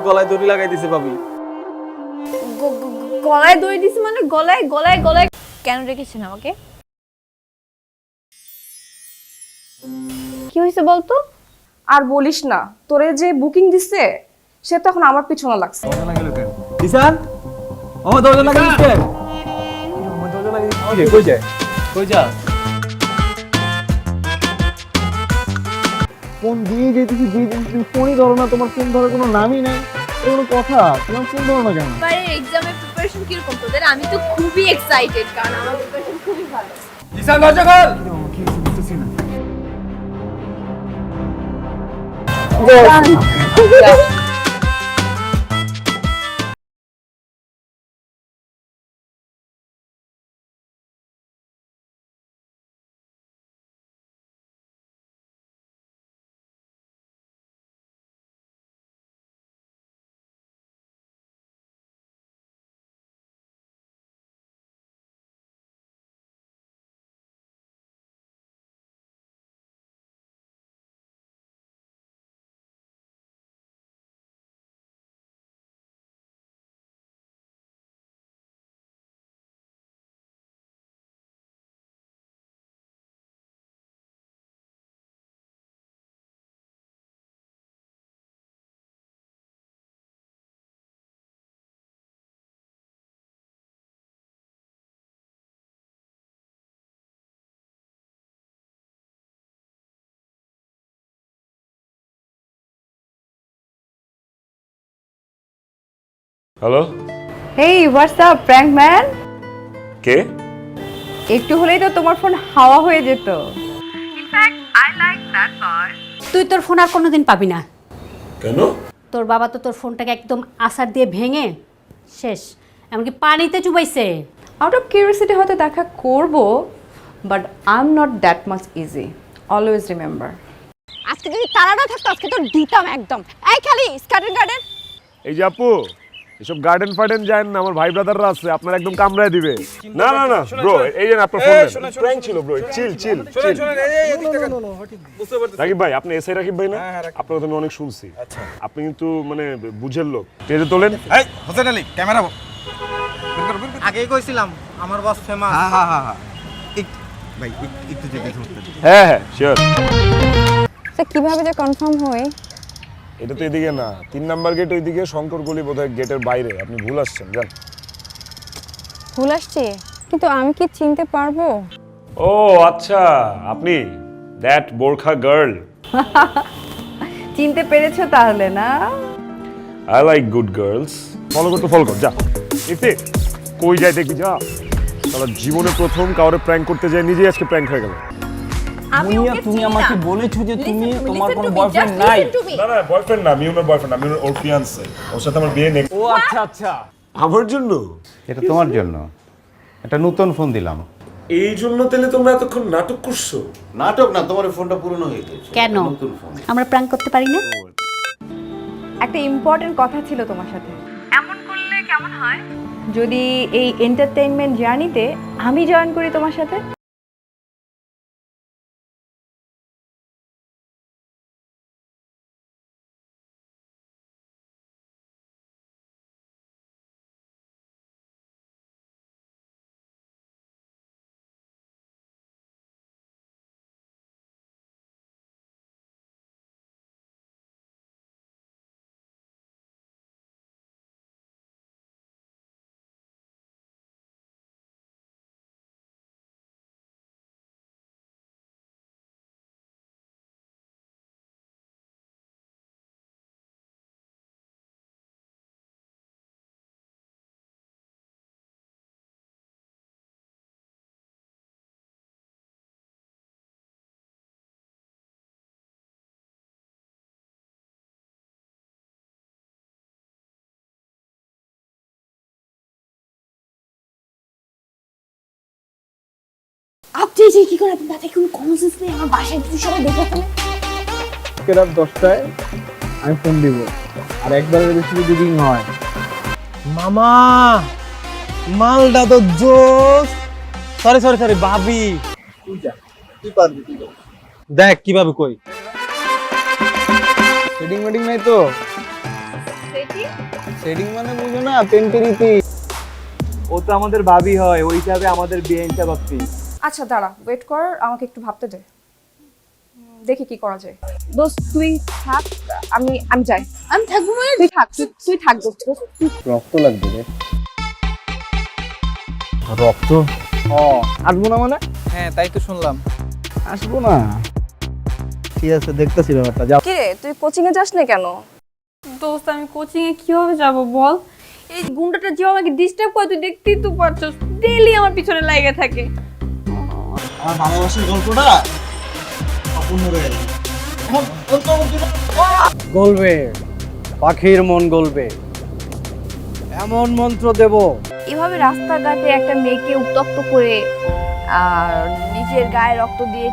গলায় দড়ি লাগাই দিছে ভাবি।
গলায় দড়ি দিছি মানে গলায় কেন রেখেছেন আমাকে? কি হয়েছে বলতো?
আর বলিস না, তোরে যে বুকিং দিছে সে তো এখন আমার পিছনে লাগছে।
জিসান, আমার দরজা লাগাই দিছে। আমার দরজা লাগাই দিছে। কই যায়? কই যা? ফোন দিয়ে যেতেছি, তুমি ফোনই ধরো না, তোমার ফোন ধরার কোনো নামই নাই। কোনো কথা, তোমার ফোন ধরো না কেন?
এবারে এক্সামের প্রিপারেশন কি রকম তোদের? আমি তো খুবই এক্সাইটেড কারণ আমার প্রিপারেশন খুবই ভালো।
জিসান দরজা খোল।
কি কিছু বুঝতেছি না।
হ্যালো,
হেই, হোয়াটস আপ প্র্যাঙ্ক ম্যান?
কে?
একটু হলেই তো তোমার ফোন হাওয়া হয়ে যেত।
তুই তোর ফোন আর কোনোদিন পাবি না।
কেন?
তোর বাবা তো তোর ফোনটাকে একদম আসার দিয়ে ভেঙে শেষ, এমনকি পানিতে চুবাইছে।
আউট অফ কিউরিওসিটি হয়তো দেখা করব, but I am not that much easy. Always remember.
আজকে যদি তারা না থাকতো আজকে তো দিতাম একদম। এই খালি স্কার্টেন গার্ডেন।
এই যে আপু, এসব গার্ডেন ফার্ডেন যায় না, আমার ভাই ব্রাদাররা আছে, আপনার একদম কামড়ায় দিবে। না না না ব্রো, এই যে আপনার ফোন প্র্যাঙ্ক ছিল ব্রো, চিল চিল চিল। রাকিব ভাই, আপনি এসআই রাকিব ভাই না? আপনার কথা আমি অনেক শুনছি। আপনি কিন্তু মানে বুঝের লোক। তেজে তোলেন।
এই হোসেন আলী, ক্যামেরা
আগেই কইছিলাম আমার বস ফেমাস। হ্যাঁ ভাই একটু যদি ধরতে।
হ্যাঁ হ্যাঁ শিওর।
কিভাবে যে কনফার্ম হই?
এটা তো এদিকে না, 3 নাম্বার গেট ওইদিকে, শঙ্কর গলি বোধহয় গেটের বাইরে। আপনি ভুল আসছেন, যান।
ভুল আসছে, কিন্তু আমি কি চিনতে পারবো?
ও আচ্ছা, আপনি দ্যাট বোরখা গার্ল।
চিনতে পেরেছো তাহলে না?
I like good girls. Follow করতে ফলো কর, যা। ইফতে কই যায় দেখি, যা। সারা জীবনে প্রথম কাউরে প্র্যাঙ্ক করতে যায়, নিজেই আজকে প্র্যাঙ্ক হয়ে গেল।
মুনিয়া, তুমি আমাকে বলেছো যে তুমি তোমার কোনো বয়ফ্রেন্ড নাই।
না না, বয়ফ্রেন্ড না, আমি ওর বয়ফ্রেন্ড, আমি ওর ফিয়ান্সে। ওর সাথে আমার বিয়ে নেক্সট।
ও আচ্ছা আচ্ছা,
আমার জন্য?
এটা তোমার জন্য। একটা নতুন ফোন দিলাম।
এই জন্য তাহলে তোমরা এতক্ষণ নাটক করছো?
নাটক না, তোমার ফোনটা পুরনো হয়ে গেছে।
কেন?
নতুন ফোন।
আমরা প্র্যাঙ্ক করতে পারি না?
একটা ইম্পর্টেন্ট কথা ছিল তোমার সাথে। এমন করলে কেমন হয় যদি এই এন্টারটেইনমেন্ট জার্নিতে আমি জয়েন করি তোমার সাথে?
আপনি যে কি করে আপনার মাথায় কোনো কমন সেন্স নেই আমার বাসায় কিছু সবাই দেখে ফেলে
রাত 10টায় আমি ফোন দিব, আর একবারের বেশি যদি রিং হয়
মামা মালটা তো জোস। সরি সরি সরি ভাবি,
তুই পারবি তুই যা।
দেখ কিভাবে কই।
সেটিং মেটিং নাই তো? সেটিং মানে বুঝো না, পেনপিরিতি। ও তো আমাদের ভাবি হয়, ওই হিসাবে আমাদের বিয়ে হিসাব আপনি।
আচ্ছা দাঁড়া, ওয়েট কর, আমাকে একটু ভাবতে দে, দেখি কি করা যায়। দোস্ত তুই থাক, আমি যাই।
আমি থাকবো মানে
তুই থাক, তুই থাক দোস্ত।
রক্ত লাগবে রে। রক্ত? আসবো না মানে?
হ্যাঁ তাই তো শুনলাম।
আসবো না, ঠিক আছে দেখতেছি ব্যাপারটা, যাও।
কি রে, তুই কোচিং এ যাস না কেন?
দোস্ত আমি কোচিং এ কিভাবে যাব বল? এই গুন্ডাটা যে আমাকে ডিস্টার্ব করে, তুই দেখতেই তো পারছস, ডেইলি আমার পিছনে লাগে থাকে।
আমার ভালোবাসার গল্পটা অপূর্ণ রয়ে গেল। গলবে, পাখির মন গলবে, এমন মন্ত্র দেব।
এভাবে রাস্তাঘাটে একটা মেয়েকে উত্তপ্ত করে আর নিজের গায়ে রক্ত দিয়ে